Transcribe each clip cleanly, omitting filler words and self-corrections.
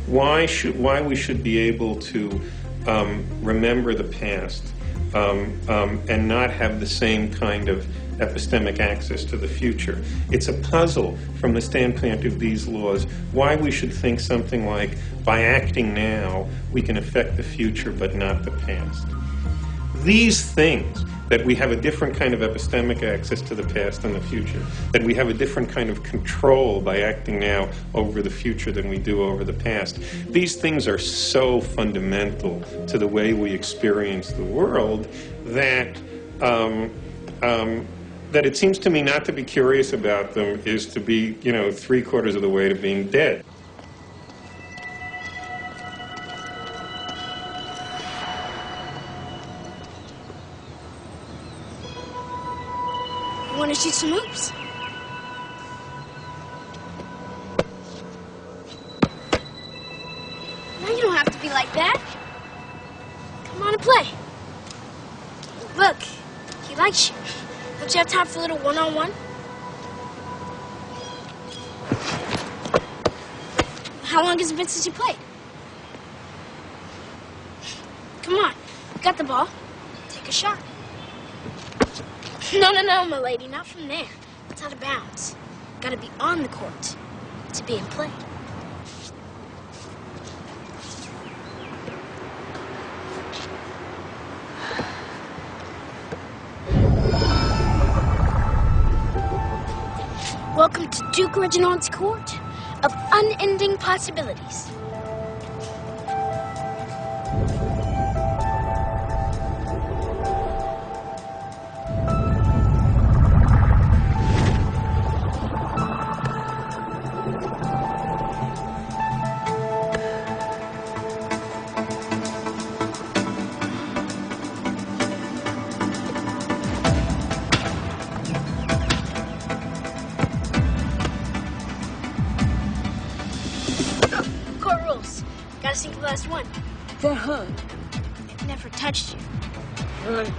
why we should be able to remember the past and not have the same kind of epistemic access to the future. It's a puzzle from the standpoint of these laws, why we should think something like, by acting now, we can affect the future but not the past. These things, that we have a different kind of epistemic access to the past and the future, that we have a different kind of control by acting now over the future than we do over the past, these things are so fundamental to the way we experience the world that that it seems to me not to be curious about them is to be, 3/4 of the way to being dead. You want to shoot some hoops? No, you don't have to be like that. Come on and play. Look, he likes you. Don't you have time for a little one-on-one? How long has it been since you played? Come on, you got the ball. Take a shot. No, my lady, not from there. It's out of bounds. Gotta be on the court to be in play. Welcome to Duke Reginald's court of unending possibilities. Gotta sink the last one. The hook. It never touched you. Right.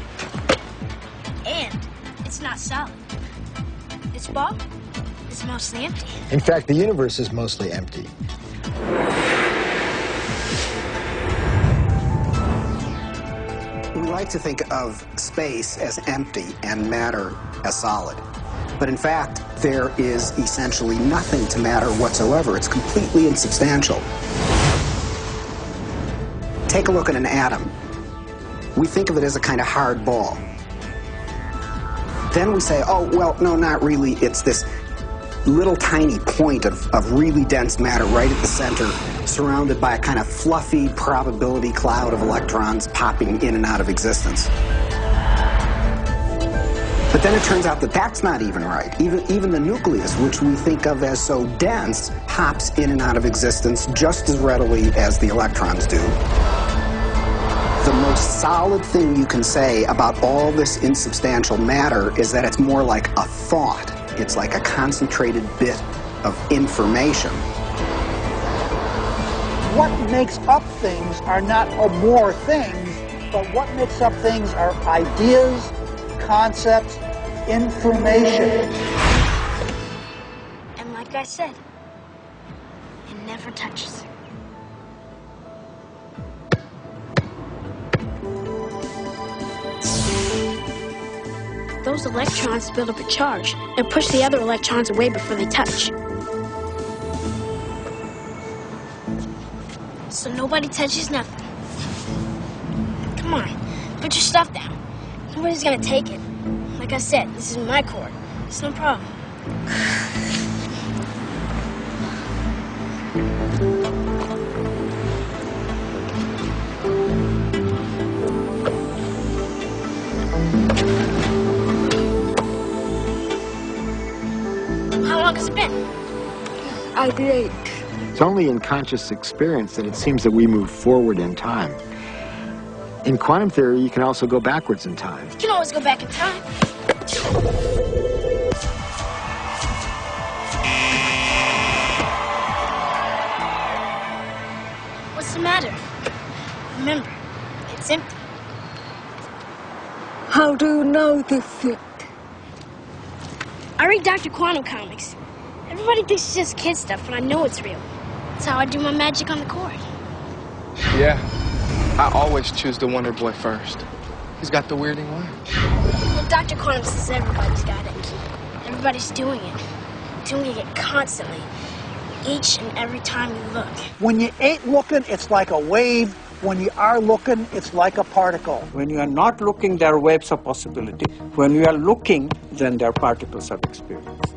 And it's not solid. This ball is mostly empty. In fact, the universe is mostly empty. We like to think of space as empty and matter as solid. But in fact, there is essentially nothing to matter whatsoever. It's completely insubstantial. Take a look at an atom. We think of it as a kind of hard ball. Then we say, oh, well, no, not really. It's this little tiny point of really dense matter right at the center, surrounded by a kind of fluffy probability cloud of electrons popping in and out of existence. But then it turns out that that's not even right. Even the nucleus, which we think of as so dense, pops in and out of existence just as readily as the electrons do. The most solid thing you can say about all this insubstantial matter is that it's more like a thought. It's like a concentrated bit of information. What makes up things are not more things, but what makes up things are ideas, concepts, information. And like I said, it never touches. Those electrons build up a charge and push the other electrons away before they touch. So nobody touches nothing. Come on, put your stuff down. Nobody's gonna take it. Like I said, this is my court. It's no problem. How long has it been? I think. It's only in conscious experience that it seems that we move forward in time. In quantum theory, you can also go backwards in time. You can always go back in time. What's the matter? Remember, it's empty. How do you know this? I read Dr. Quantum comics. Everybody thinks it's just kid stuff, but I know it's real. That's how I do my magic on the court. Yeah, I always choose the Wonder Boy first. He's got the weirding way. Well, Dr. Quantum says everybody's got it. Everybody's doing it constantly, each and every time you look. When you ain't looking, it's like a wave. When you are looking, it's like a particle. When you are not looking, there are waves of possibility. When you are looking, then there are particles of experience.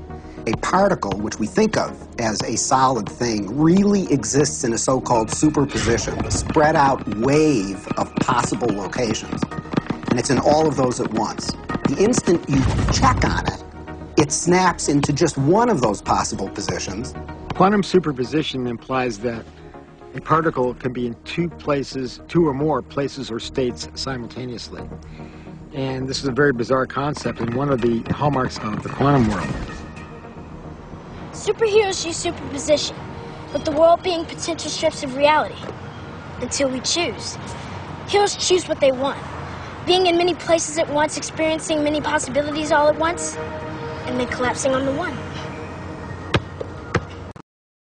A particle, which we think of as a solid thing, really exists in a so-called superposition, a spread out wave of possible locations. And it's in all of those at once. The instant you check on it, it snaps into just one of those possible positions. Quantum superposition implies that a particle can be in two or more places or states simultaneously. And this is a very bizarre concept and one of the hallmarks of the quantum world. Superheroes use superposition, with the world being potential strips of reality, until we choose. Heroes choose what they want, being in many places at once, experiencing many possibilities all at once, and then collapsing on the one.